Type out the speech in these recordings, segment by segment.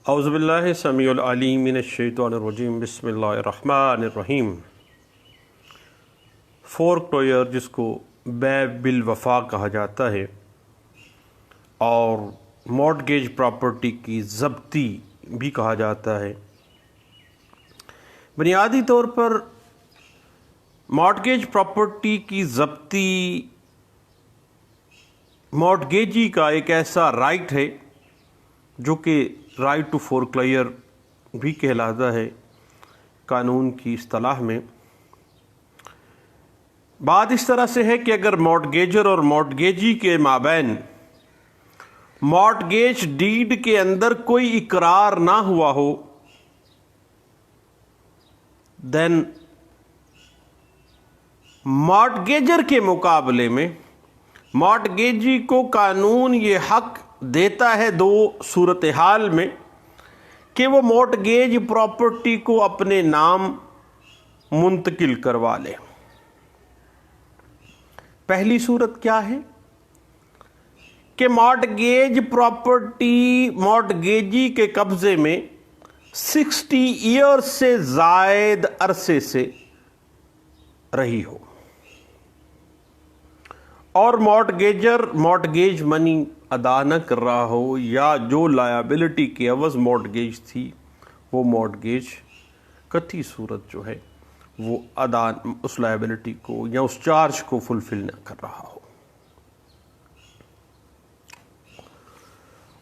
اعوذ باللہ السمیع العلیم من الشیطان الرجیم، بسم اللہ الرحمن الرحیم۔ فورکلوئر جس کو بیع بالوفا کہا جاتا ہے اور مارٹگیج پراپرٹی کی ضبطی بھی کہا جاتا ہے، بنیادی طور پر مارٹگیج پراپرٹی کی ضبطی مارٹگیجی کا ایک ایسا رائٹ ہے جو کہ رائٹ ٹو فورکلوئر بھی کہلاتا ہے قانون کی اصطلاح میں۔ بات اس طرح سے ہے کہ اگر مارٹگیجر اور مارٹگیجی کے مابین مارٹگیج ڈیڈ کے اندر کوئی اقرار نہ ہوا ہو، دین مارٹگیجر کے مقابلے میں مارٹگیجی کو قانون یہ حق دیتا ہے دو صورتحال میں کہ وہ مارٹگیج پراپرٹی کو اپنے نام منتقل کروا لے۔ پہلی صورت کیا ہے کہ مارٹگیج پراپرٹی مارٹگیجی کے قبضے میں 60 ایئر سے زائد عرصے سے رہی ہو اور مارٹگیجر مارٹگیج منی ادا نہ کر رہا ہو، یا جو لائبلٹی کے عوض مارٹگیج تھی وہ مارٹگیج قطعی صورت جو ہے وہ ادا اس لائبلٹی کو یا اس چارج کو فلفل نہ کر رہا ہو۔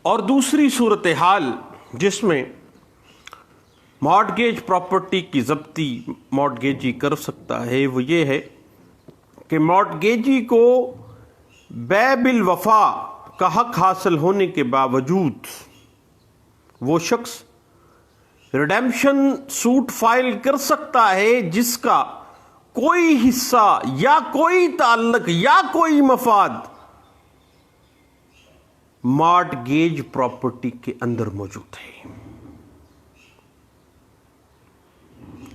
اور دوسری صورتحال جس میں مارٹگیج پراپرٹی کی ضبطی مارٹگیجی کر سکتا ہے وہ یہ ہے کہ مارٹگیجی کو بیع بالوفا کا حق حاصل ہونے کے باوجود وہ شخص ریڈیمشن سوٹ فائل کر سکتا ہے جس کا کوئی حصہ یا کوئی تعلق یا کوئی مفاد مارٹگیج پراپرٹی کے اندر موجود ہے۔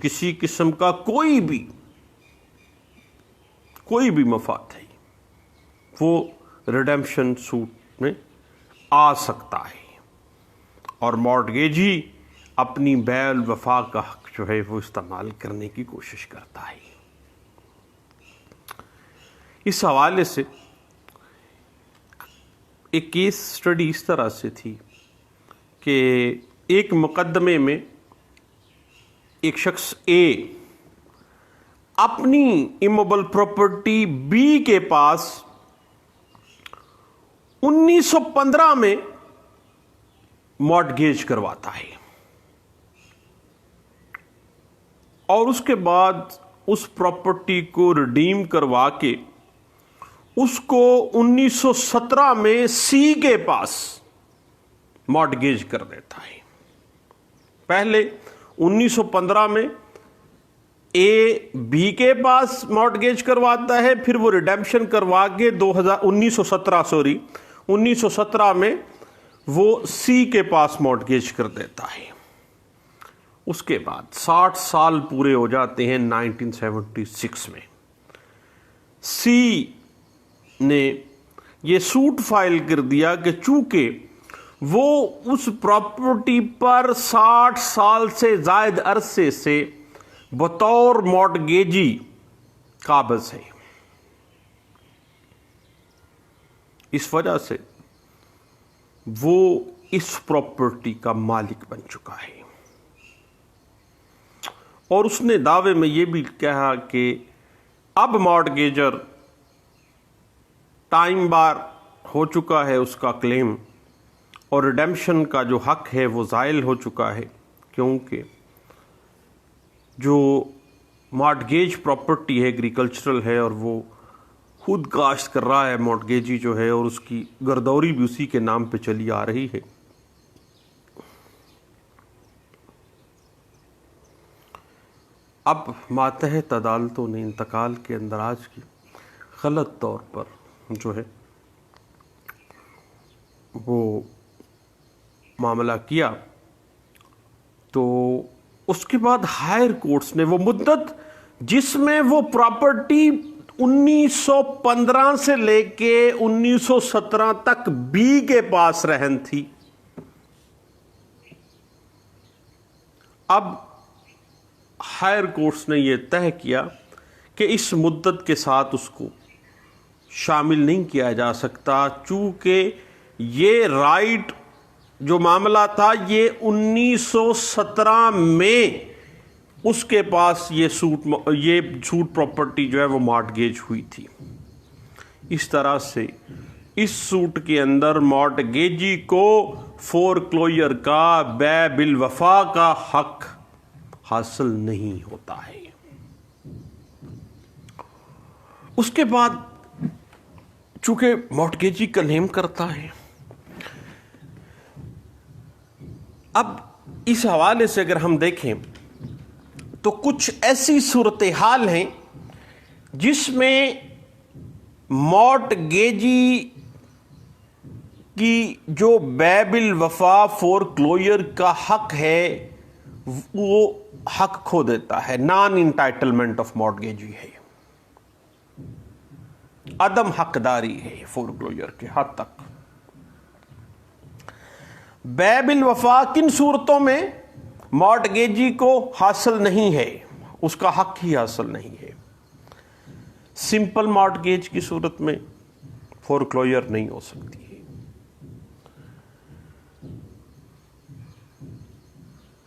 کسی قسم کا کوئی بھی مفاد ہے وہ ریڈیمشن سوٹ میں آ سکتا ہے، اور مارٹگیجی اپنی بیع الوفا کا حق جو ہے وہ استعمال کرنے کی کوشش کرتا ہے۔ اس حوالے سے ایک کیس سٹڈی اس طرح سے تھی کہ ایک مقدمے میں ایک شخص اے اپنی ایموبل پراپرٹی بی کے پاس 1915 میں مارٹگیج کرواتا ہے، اور اس کے بعد اس پراپرٹی کو ریڈیم کروا کے اس کو 1917 میں سی کے پاس مارٹگیج کر دیتا ہے۔ پہلے 1915 میں اے بی کے پاس مارٹگیج کرواتا ہے، پھر وہ ریڈیمشن کروا کے 1917 میں وہ سی کے پاس مارٹگیج کر دیتا ہے۔ اس کے بعد 60 سال پورے ہو جاتے ہیں 1976 میں سی نے یہ سوٹ فائل کر دیا کہ چونکہ وہ اس پراپرٹی پر 60 سال سے زائد عرصے سے بطور مارٹگیجی قابض ہے، اس وجہ سے وہ اس پراپرٹی کا مالک بن چکا ہے۔ اور اس نے دعوے میں یہ بھی کہا کہ اب مارٹگیجر ٹائم بار ہو چکا ہے اس کا کلیم، اور ریڈیمشن کا جو حق ہے وہ زائل ہو چکا ہے، کیونکہ جو مارٹگیج پراپرٹی ہے ایگریکلچرل ہے اور وہ خود کاشت کر رہا ہے مارٹگیجی جو ہے، اور اس کی گردوری بھی اسی کے نام پہ چلی آ رہی ہے۔ اب ماتحت عدالتوں نے انتقال کے اندراج کی غلط طور پر جو ہے وہ معاملہ کیا، تو اس کے بعد ہائر کورٹس نے وہ مدت جس میں وہ پراپرٹی 1915 سے لے کے 1917 تک بی کے پاس رہن تھی، اب ہائر کورٹس نے یہ طے کیا کہ اس مدت کے ساتھ اس کو شامل نہیں کیا جا سکتا، چونکہ یہ رائٹ جو معاملہ تھا یہ 1917 میں اس کے پاس یہ سوٹ پراپرٹی جو ہے وہ مارٹگیج ہوئی تھی۔ اس طرح سے اس سوٹ کے اندر مارٹگیجی کو فورکلوجر کا بے بالوفا کا حق حاصل نہیں ہوتا ہے۔ اس کے بعد چونکہ مارٹگیجی کلیم کرتا ہے، اب اس حوالے سے اگر ہم دیکھیں تو کچھ ایسی صورتحال ہیں جس میں مارٹگیجی کی جو بے بالوفا فورکلوجر کا حق ہے وہ حق کھو دیتا ہے، نان انٹائٹلمنٹ آف مارٹگیجی ہے، عدم حقداری ہے فورکلوجر کے حد تک۔ بے بالوفا کن صورتوں میں مارٹگیجی کو حاصل نہیں ہے، اس کا حق ہی حاصل نہیں ہے؟ سمپل مارٹگیج کی صورت میں فورکلوجر نہیں ہو سکتی ہے،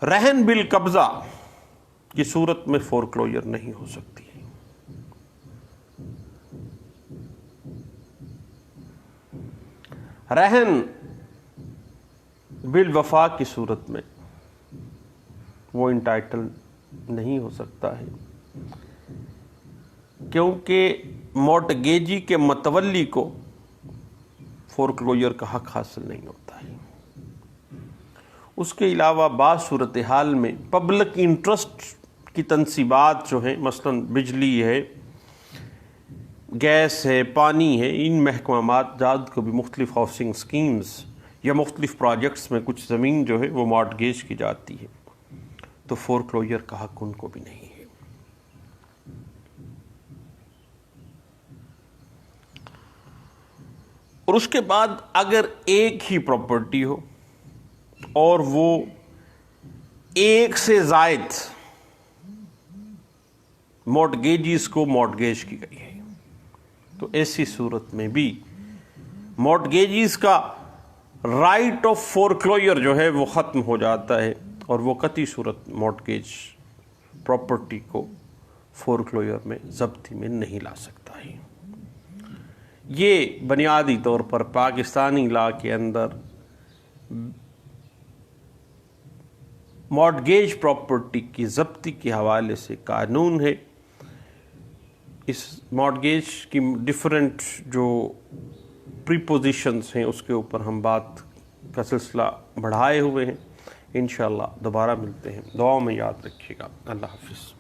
رہن بالقبضہ کی صورت میں فورکلوجر نہیں ہو سکتی ہے، رہن بالوفا کی صورت میں وہ انٹائٹل نہیں ہو سکتا ہے، کیونکہ مارٹگیجی کے متولی کو فورکلوجر کا حق حاصل نہیں ہوتا ہے۔ اس کے علاوہ بعض صورتحال میں پبلک انٹرسٹ کی تنصیبات جو ہیں، مثلا بجلی ہے، گیس ہے، پانی ہے، ان محکمات جات کو بھی مختلف ہاؤسنگ سکیمز یا مختلف پروجیکٹس میں کچھ زمین جو ہے وہ مارٹگیج کی جاتی ہے، تو فورکلوجر کا حق ان کو بھی نہیں ہے۔ اور اس کے بعد اگر ایک ہی پراپرٹی ہو اور وہ ایک سے زائد مارٹگیجز کو مارٹگیج کی گئی ہے، تو ایسی صورت میں بھی مارٹگیجز کا رائٹ آف فورکلوجر جو ہے وہ ختم ہو جاتا ہے، اور وہ قطعی صورت مارٹگیج پراپرٹی کو فورکلوجر میں ضبطی میں نہیں لا سکتا ہے۔ یہ بنیادی طور پر پاکستانی لا کے اندر مارٹگیج پراپرٹی کی ضبطی کے حوالے سے قانون ہے۔ اس مارٹگیج کی ڈیفرنٹ جو پریپوزیشنز ہیں اس کے اوپر ہم بات کا سلسلہ بڑھائے ہوئے ہیں، انشاءاللہ دوبارہ ملتے ہیں، دعاؤں میں یاد رکھیے گا۔ اللہ حافظ۔